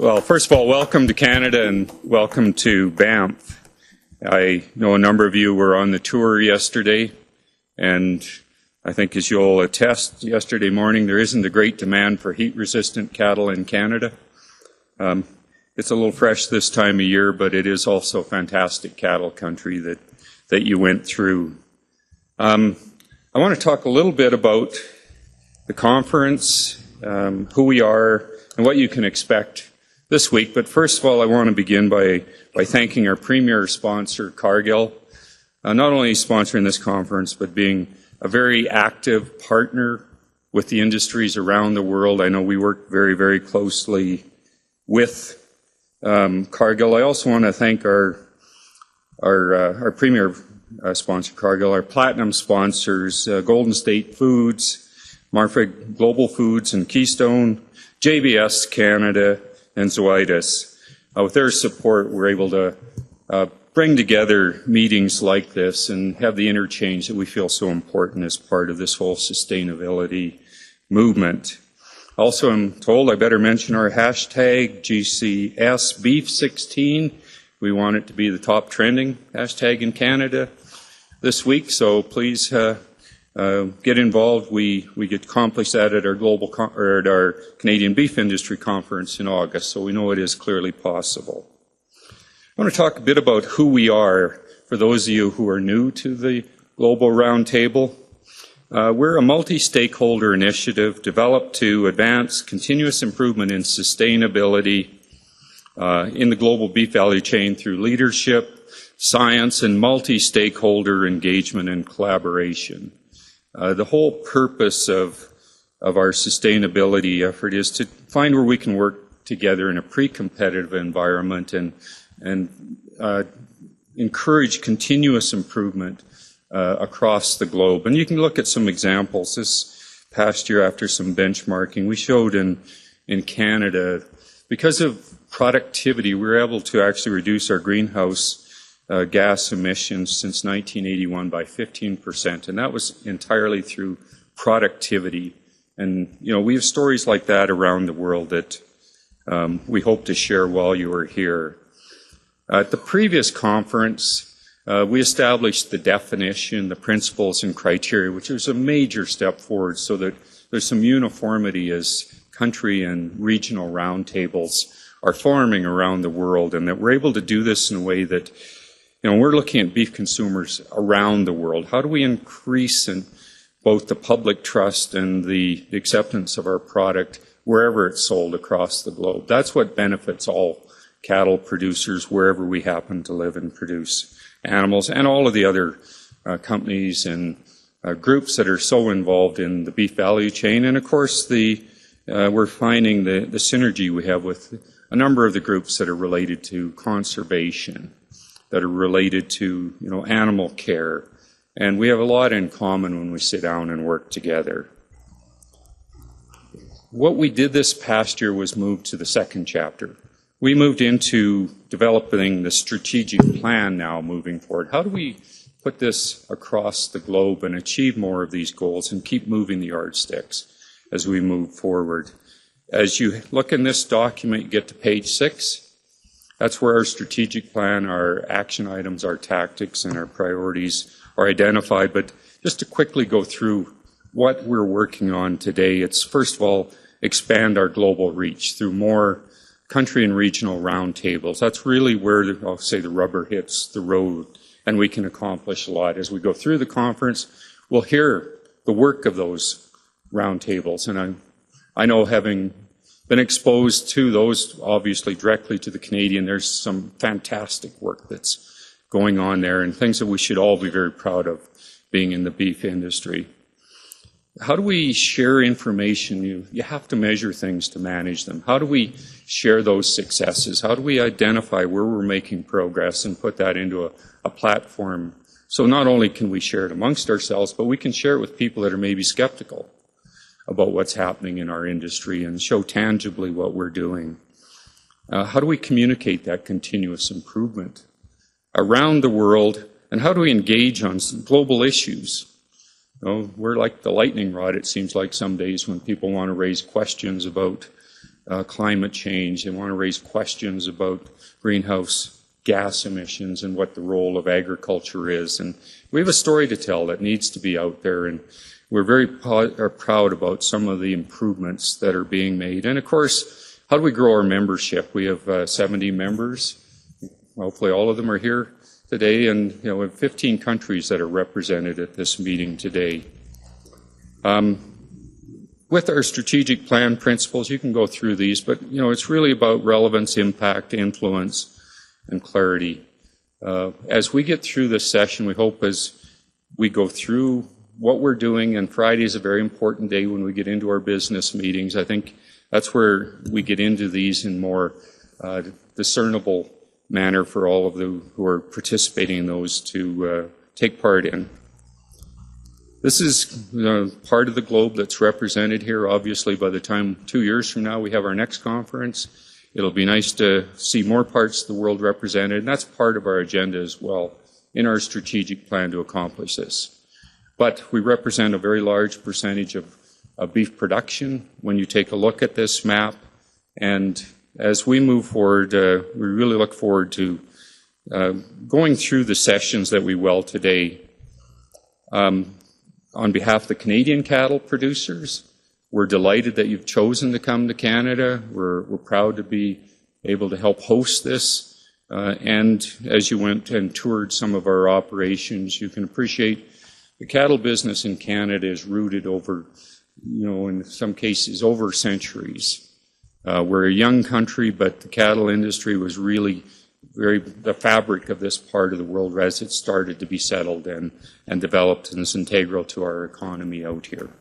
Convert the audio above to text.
Well, first of all, welcome to Canada and welcome to Banff. I know a number of you were on the tour yesterday, and I think as you'll attest, yesterday morning there isn't a great demand for heat-resistant cattle in Canada. It's a little fresh this time of year, but it is also fantastic cattle country that you went through. I want to talk a little bit about the conference, who we are, and what you can expect this week. But first of all, I want to begin by thanking our premier sponsor, Cargill, not only sponsoring this conference, but being a very active partner with the industries around the world. I know we work very, very closely with Cargill. I also want to thank our premier sponsor, Cargill, our platinum sponsors, Golden State Foods, Marfa Global Foods and Keystone, JBS Canada, and Zoetis. With their support, we're able to bring together meetings like this and have the interchange that we feel so important as part of this whole sustainability movement. Also, I'm told I better mention our hashtag GCSBeef16. We want it to be the top trending hashtag in Canada this week, so please get involved. We get accomplish that at our at our Canadian Beef Industry Conference in August, so we know it is clearly possible. I want to talk a bit about who we are for those of you who are new to the Global Roundtable. We're a multi-stakeholder initiative developed to advance continuous improvement in sustainability in the global beef value chain through leadership, science, and multi-stakeholder engagement and collaboration. The whole purpose of our sustainability effort is to find where we can work together in a pre-competitive environment and encourage continuous improvement across the globe. And you can look at some examples. This past year, after some benchmarking, we showed in Canada, because of productivity, we were able to actually reduce our greenhouse gas emissions since 1981 by 15%, and that was entirely through productivity. And, you know, we have stories like that around the world that we hope to share while you are here. At the previous conference, we established the definition, the principles and criteria, which was a major step forward so that there's some uniformity as country and regional roundtables are forming around the world, and that we're able to do this in a way that, you know, we're looking at beef consumers around the world. How do we increase in both the public trust and the acceptance of our product wherever it's sold across the globe? That's what benefits all cattle producers wherever we happen to live and produce animals, and all of the other companies and groups that are so involved in the beef value chain. And of course, we're finding the synergy we have with a number of the groups that are related to conservation, that are related to, you know, animal care. And we have a lot in common when we sit down and work together. What we did this past year was move to the second chapter. We moved into developing the strategic plan now moving forward. How do we put this across the globe and achieve more of these goals and keep moving the yardsticks as we move forward? As you look in this document, you get to page 6. That's where our strategic plan, our action items, our tactics, and our priorities are identified. But just to quickly go through what we're working on today, it's first of all, expand our global reach through more country and regional roundtables. That's really where, I'll say, the rubber hits the road, and we can accomplish a lot. As we go through the conference, we'll hear the work of those roundtables. And I know, having been exposed to those, obviously directly to the Canadian, there's some fantastic work that's going on there and things that we should all be very proud of being in the beef industry. How do we share information? You have to measure things to manage them. How do we share those successes? How do we identify where we're making progress and put that into a platform? So not only can we share it amongst ourselves, but we can share it with people that are maybe skeptical about what's happening in our industry and show tangibly what we're doing. How do we communicate that continuous improvement around the world, and how do we engage on global issues? You know, we're like the lightning rod, it seems like, some days when people want to raise questions about climate change. They want to raise questions about greenhouse gas emissions and what the role of agriculture is. And we have a story to tell that needs to be out there, and we're very proud about some of the improvements that are being made. And of course, how do we grow our membership? We have 70 members. Hopefully all of them are here today, and we have 15 countries that are represented at this meeting today. With our strategic plan principles, you can go through these, but it's really about relevance, impact, influence, and clarity. As we get through this session, we hope as we go through what we're doing, and Friday is a very important day when we get into our business meetings. I think that's where we get into these in more discernible manner for all of you who are participating in those to take part in. This is part of the globe that's represented here. Obviously, by the time 2 years from now we have our next conference, it'll be nice to see more parts of the world represented, and that's part of our agenda as well in our strategic plan to accomplish this. But we represent a very large percentage of beef production when you take a look at this map, and as we move forward, we really look forward to going through the sessions that we will today. On behalf of the Canadian cattle producers, we're delighted that you've chosen to come to Canada. We're proud to be able to help host this. And as you went and toured some of our operations, you can appreciate the cattle business in Canada is rooted over, in some cases, over centuries. We're a young country, but the cattle industry was really the fabric of this part of the world as it started to be settled and developed, and is integral to our economy out here.